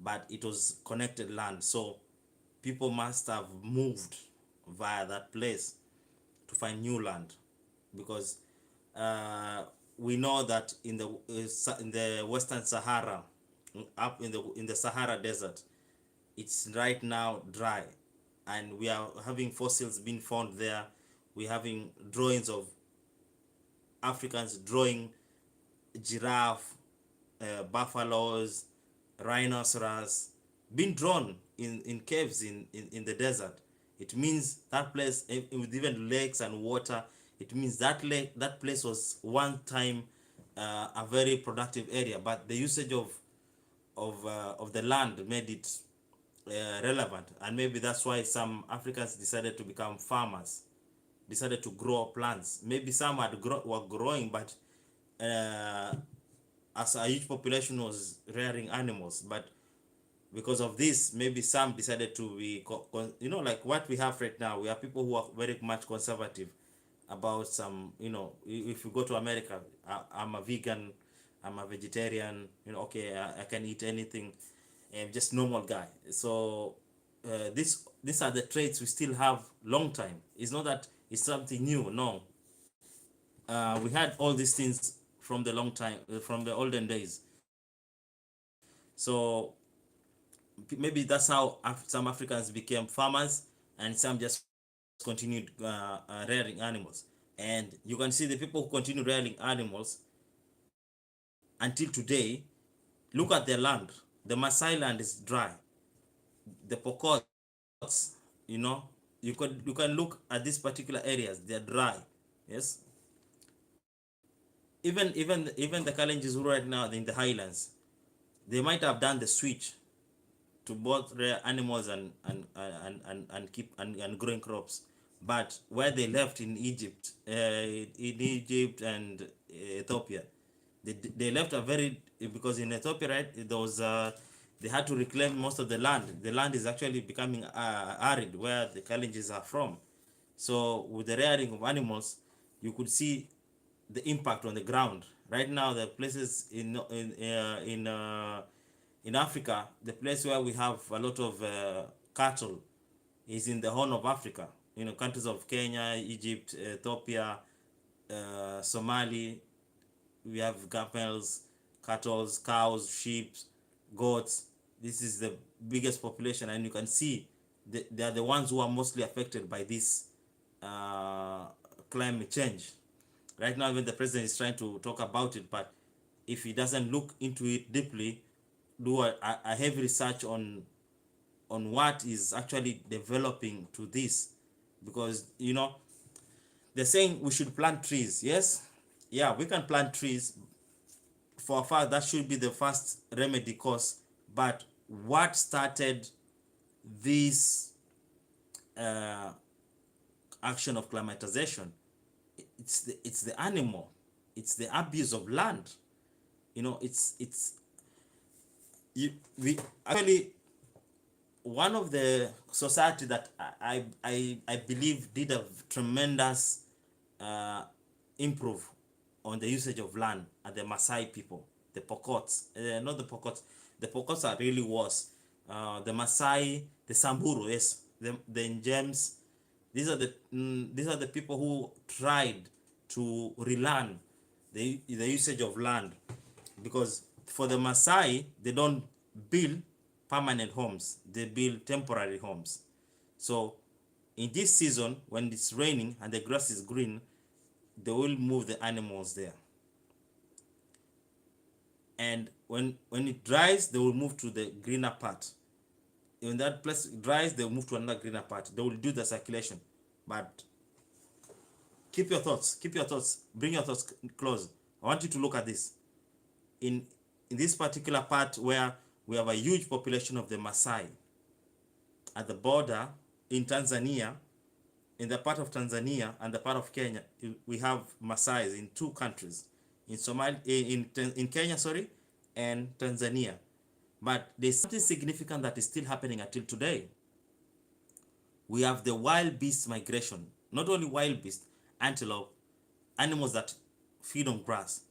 Speaker 2: but it was connected land. So people must have moved via that place to find new land, because we know that in the Western Sahara, up in the Sahara Desert, it's right now dry, and we are having fossils being found there. We're having drawings of Africans drawing giraffe, buffaloes, rhinoceros being drawn in caves in the desert. It means that place, with even lakes and water, it means that that place was one time a very productive area, but the usage of the land made it relevant, and maybe that's why some Africans decided to become farmers, decided to grow plants. Maybe some were growing, but as a huge population was rearing animals. But because of this, maybe some decided to be, like what we have right now. We have people who are very much conservative about some, if you go to America, I'm a vegan, I'm a vegetarian, okay, I can eat anything. I'm just normal guy. So these are the traits we still have long time. It's not that it's something new, no. We had all these things from the long time, from the olden days. So maybe that's how some Africans became farmers, and some just continued rearing animals. And you can see the people who continue rearing animals until today. Look at their land. The Maasai land is dry. The Pokots, you can look at these particular areas. They're dry. Yes. Even the Kalenjins who right now in the highlands, they might have done the switch to both rare animals and keep and growing crops. But where they left in Egypt and Ethiopia, they left a very, because in Ethiopia, right, there was they had to reclaim most of the land. The land is actually becoming arid where the Kalenjins are from. So with the rearing of animals, you could see the impact on the ground. Right now, the places in Africa, the place where we have a lot of cattle is in the Horn of Africa. Countries of Kenya, Egypt, Ethiopia, Somali, we have camels, cattle, cows, sheep, goats. This is the biggest population, and you can see they are the ones who are mostly affected by this uh, climate change. Right now, even the president is trying to talk about it, but if he doesn't look into it deeply, do a heavy research on what is actually developing to this, because they're saying we should plant trees. Yes, yeah, we can plant trees for a fact. That should be the first remedy cause. But what started this uh, action of climatization? It's the animal, it's the abuse of land. It's we actually, one of the society that I believe did a tremendous uh, improve on the usage of land are the Maasai people, the Pokots. Not the Pokots. The Pokots are really worse. The Maasai, the Samburu, yes, the Njems. These are the people who tried to relearn the usage of land, because for the Maasai, they don't build permanent homes, they build temporary homes. So in this season, when it's raining and the grass is green, they will move the animals there. And when it dries, they will move to the greener part. When that place dries, they will move to another greener part. They will do the circulation. But keep your thoughts, bring your thoughts close. I want you to look at this. In this particular part where we have a huge population of the Maasai, at the border in Tanzania, in the part of Tanzania and the part of Kenya, we have Maasai in two countries, in Kenya, and Tanzania. But there's something significant that is still happening until today. We have the wild beast migration. Not only wild beast, antelope, animals that feed on grass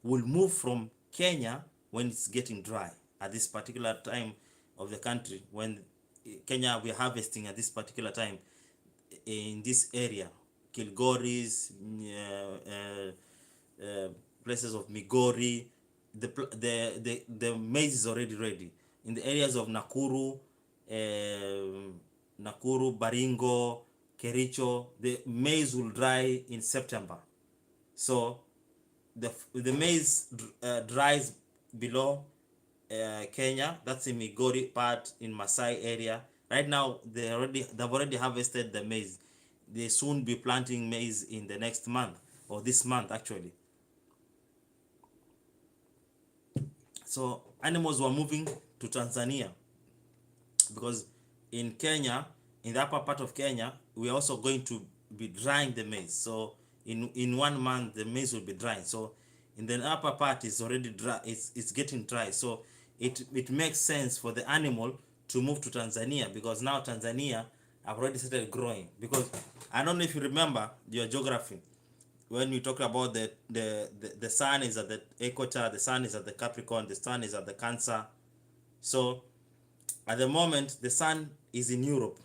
Speaker 2: will move from Kenya when it's getting dry at this particular time of the country. When Kenya, we're harvesting at this particular time in this area, Kilgoris, places of Migori, the maize is already ready. In the areas of Nakuru, Baringo, Kericho, the maize will dry in September. So the maize dries below Kenya. That's in Migori part, in Maasai area. Right now, they've already harvested the maize. They soon be planting maize in the next month, or this month actually. So animals were moving to Tanzania, because in Kenya, in the upper part of Kenya, we're also going to be drying the maize. So in 1 month, the maize will be drying. So in the upper part, it's already dry, it's getting dry. So it makes sense for the animal to move to Tanzania, because now Tanzania have already started growing. Because I don't know if you remember your geography, when we talk about the sun is at the equator, the sun is at the Capricorn, the sun is at the Cancer. So at the moment, the sun is in Europe,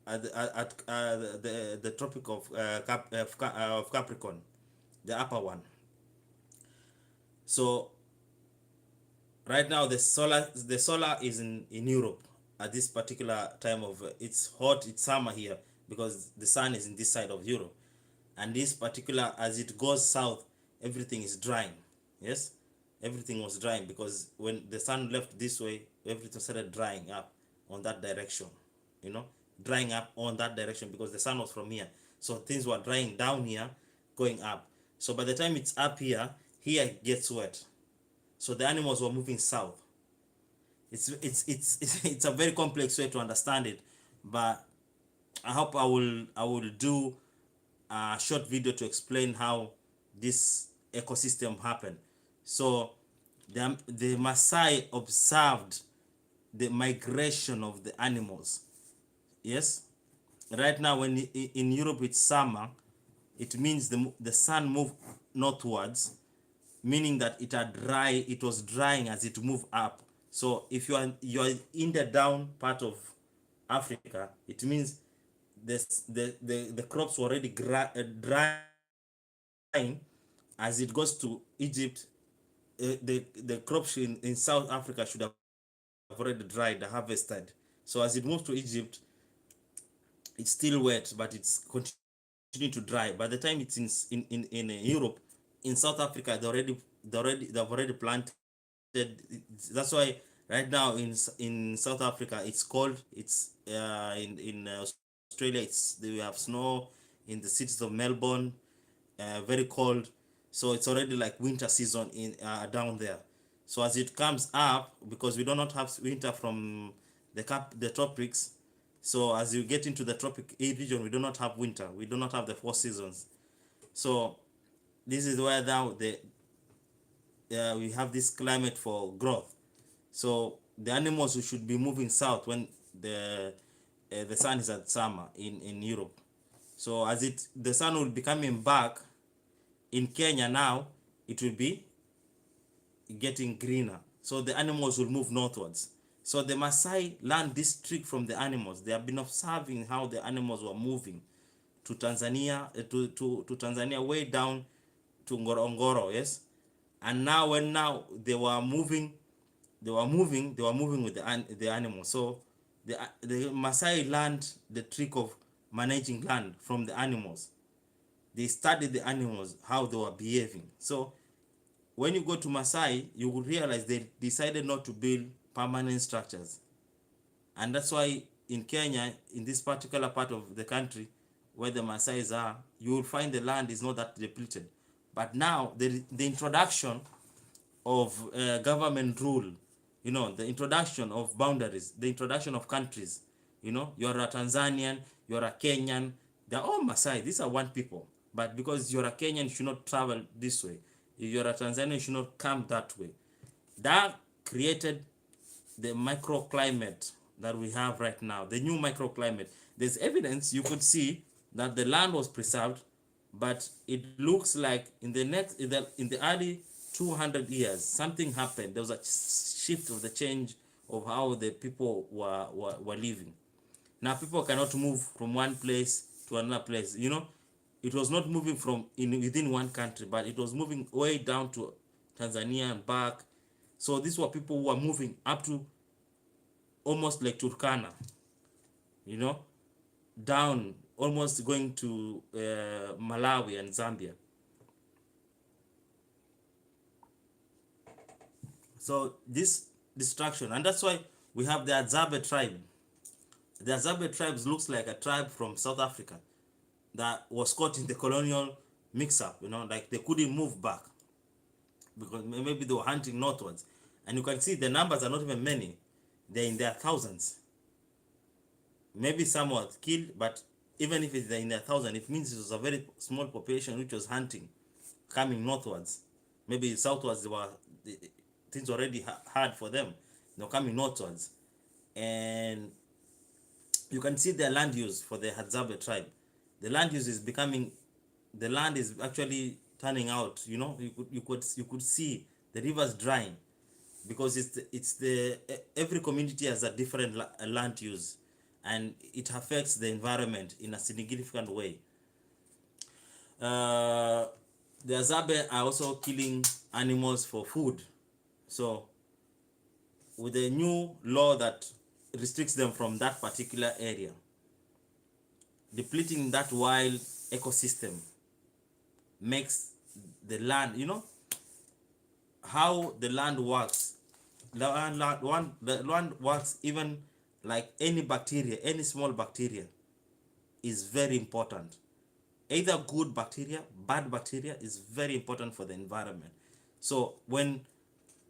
Speaker 2: at the tropic of Capricorn, the upper one. So right now the solar is in Europe at this particular time of it's hot, it's summer here, because the sun is in this side of Europe. And this particular, as it goes south, everything is drying. Yes, everything was drying, because when the sun left this way, everything started drying up on that direction, drying up on that direction, because the sun was from here. So things were drying down here, going up. So by the time it's up here it gets wet. So the animals were moving south. It's a very complex way to understand it, but I hope I will do a short video to explain how this ecosystem happened. So the Maasai observed the migration of the animals. Yes, right now when in Europe it's summer, it means the sun moved northwards, meaning that it was drying as it moved up. So if you are in the down part of Africa, it means the crops were already dry as it goes to Egypt, the crops in South Africa should have already dried, harvested. So as it moves to Egypt, it's still wet, but it's continuing to dry. By the time it's in Europe, in South Africa, they've already planted. That's why right now in South Africa it's cold. It's in Australia they have snow in the cities of Melbourne, very cold. So it's already like winter season in down there. So as it comes up, because we do not have winter from the tropics, so as you get into the tropic region, we do not have winter. We do not have the 4 seasons. So this is where now we have this climate for growth. So the animals who should be moving south when the sun is at summer in Europe. So as the sun will be coming back in Kenya now, it will be getting greener. So the animals will move northwards. So the Maasai learned this trick from the animals. They have been observing how the animals were moving to Tanzania, to Tanzania, way down to Ngorongoro, yes. And now when they were moving with the animals. So the Maasai learned the trick of managing land from the animals. They studied the animals, how they were behaving. So when you go to Maasai, you will realize they decided not to build permanent structures. And that's why in Kenya, in this particular part of the country where the Maasais are, you will find the land is not that depleted. But now the introduction of government rule, the introduction of boundaries, the introduction of countries, you're a Tanzanian, you're a Kenyan, they're all Maasai. These are one people. But because you're a Kenyan, you should not travel this way. If you're a Tanzanian, you should not come that way. That created the microclimate that we have right now, the new microclimate. There's evidence you could see that the land was preserved, but it looks like in the early 200 years, something happened. There was a shift of the change of how the people were living. Now people cannot move from one place to another place. It was not moving from within one country, but it was moving way down to Tanzania and back. So these were people who were moving up to almost like Turkana, down, almost going to Malawi and Zambia. So this destruction, and that's why we have the Hadzabe tribe. The Hadzabe tribes looks like a tribe from South Africa that was caught in the colonial mix-up, like they couldn't move back because maybe they were hunting northwards. And you can see the numbers are not even many. They're in their thousands. Maybe some were killed, but even if it's in their thousand, it means it was a very small population which was hunting, coming northwards. Maybe southwards things already hard for them. They're coming northwards. And you can see their land use for the Hadzabe tribe. The land use is the land is actually turning out. You could see the rivers drying because every community has a different land use, and it affects the environment in a significant way. The Hadzabe are also killing animals for food. So with a new law that restricts them from that particular area, depleting that wild ecosystem makes the land, how the land works. The land works even like any bacteria, any small bacteria is very important. Either good bacteria, bad bacteria is very important for the environment. So when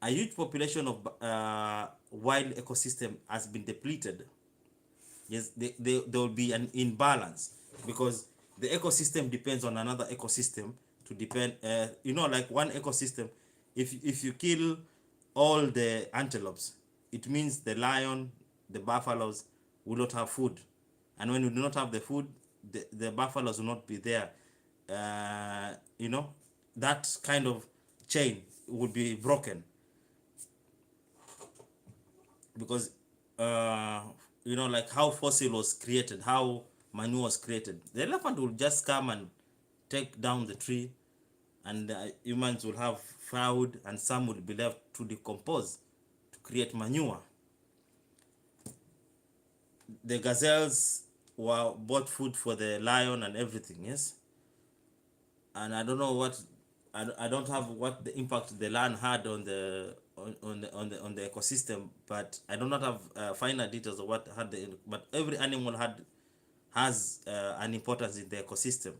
Speaker 2: a huge population of wild ecosystem has been depleted, yes, there will be an imbalance because the ecosystem depends on another ecosystem to depend. Like one ecosystem, if you kill all the antelopes, it means the lion, the buffaloes will not have food, and when you do not have the food, the buffaloes will not be there. That kind of chain would be broken because like how fossil was created, how manure was created. The elephant will just come and take down the tree, and humans will have firewood, and some will be left to decompose to create manure. The gazelles were bought food for the lion and everything, yes. And I don't know what, I don't have what the impact the land had on the on the ecosystem, but I do not have finer details of what had the, but every animal has an importance in the ecosystem,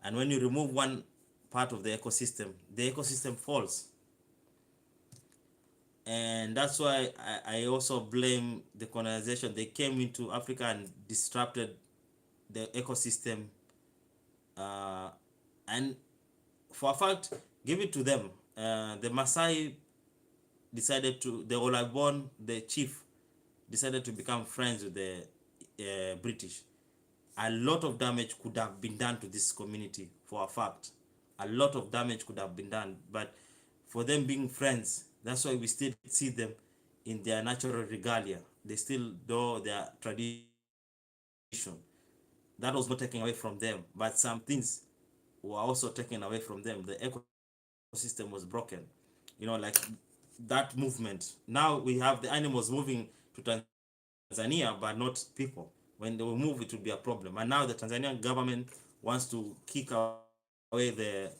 Speaker 2: and when you remove one part of the ecosystem falls. And that's why I also blame the colonization. They came into Africa and disrupted the ecosystem, and for a fact, give it to them. The Maasai decided to, the Olagbon, the chief, decided to become friends with the British. A lot of damage could have been done to this community, for a fact. A lot of damage could have been done, but for them being friends, that's why we still see them in their natural regalia. They still do their tradition. That was not taken away from them, but some things were also taken away from them. The ecosystem was broken, you know, like that movement. Now we have the animals moving to Tanzania, but not people. When they will move, it will be a problem. And now the Tanzanian government wants to kick away the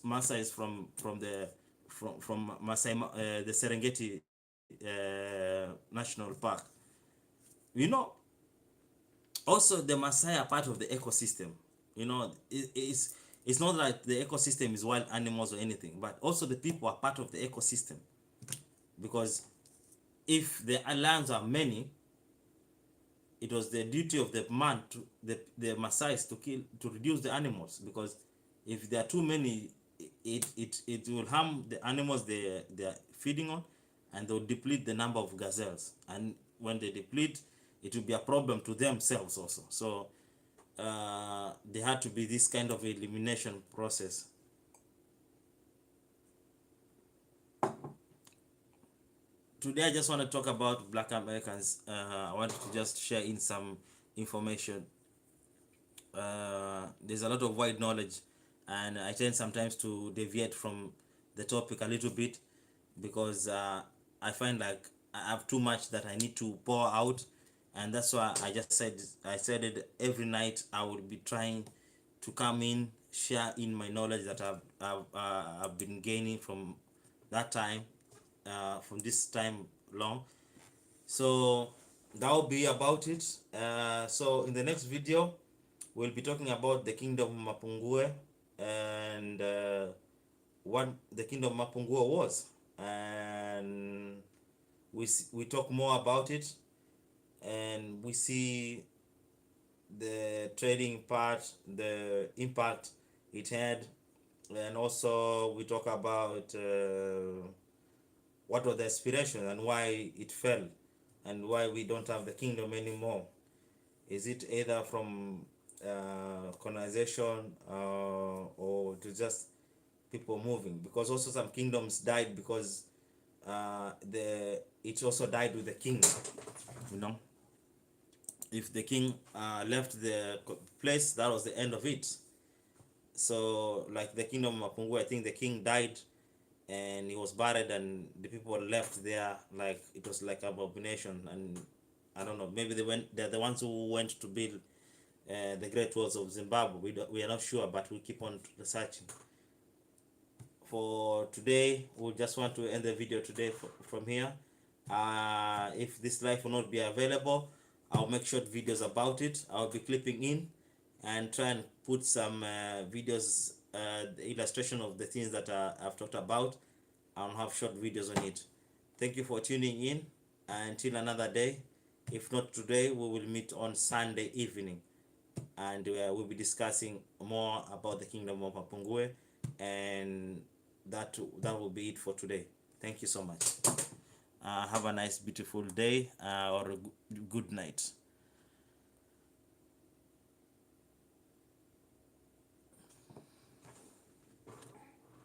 Speaker 2: Maasai from Masai, the Serengeti National Park. You know, also the Maasai are part of the ecosystem. You know, it's not like the ecosystem is wild animals or anything, but also the people are part of the ecosystem, because if the lands are many, it was the duty of the man, to the Maasai, to reduce the animals, because if there are too many, it will harm the animals they are feeding on, and they will deplete the number of gazelles, and when they deplete, it will be a problem to themselves also. So there had to be this kind of elimination process. Today I just want to talk about Black Americans. I wanted to just share in some information. There's a lot of wide knowledge, and I tend sometimes to deviate from the topic a little bit, because I find like I have too much that I need to pour out, and that's why I said it every night. I will be trying to come in, share in my knowledge that I've been gaining from that time, from this time long. So that will be about it. So in the next video, we'll be talking about the kingdom of Mapungue, and what the kingdom of Mapungue was, and we talk more about it, and we see the trading part, the impact it had, and also we talk about what was the aspiration and why it fell, and why we don't have the kingdom anymore. Is it either from colonization, or to just people moving? Because also some kingdoms died because it also died with the king. You know, if the king left the place, that was the end of it. So like the kingdom of Mapungu, I think the king died and he was buried, and the people left there, like it was like abomination. And I don't know, maybe they're the ones who went to build the great walls of Zimbabwe. We are not sure, but we keep on researching. For today, we just want to end the video today from here. If this live will not be available, I'll make short videos about it. I'll be clipping in and try and put some videos, the illustration of the things that I've talked about. I'll have short videos on it. Thank you for tuning in. Until another day. If not today, we will meet on Sunday evening, and we'll be discussing more about the kingdom of Mapungue, and that will be it for today. Thank you so much. Have a nice, beautiful day, or a good night.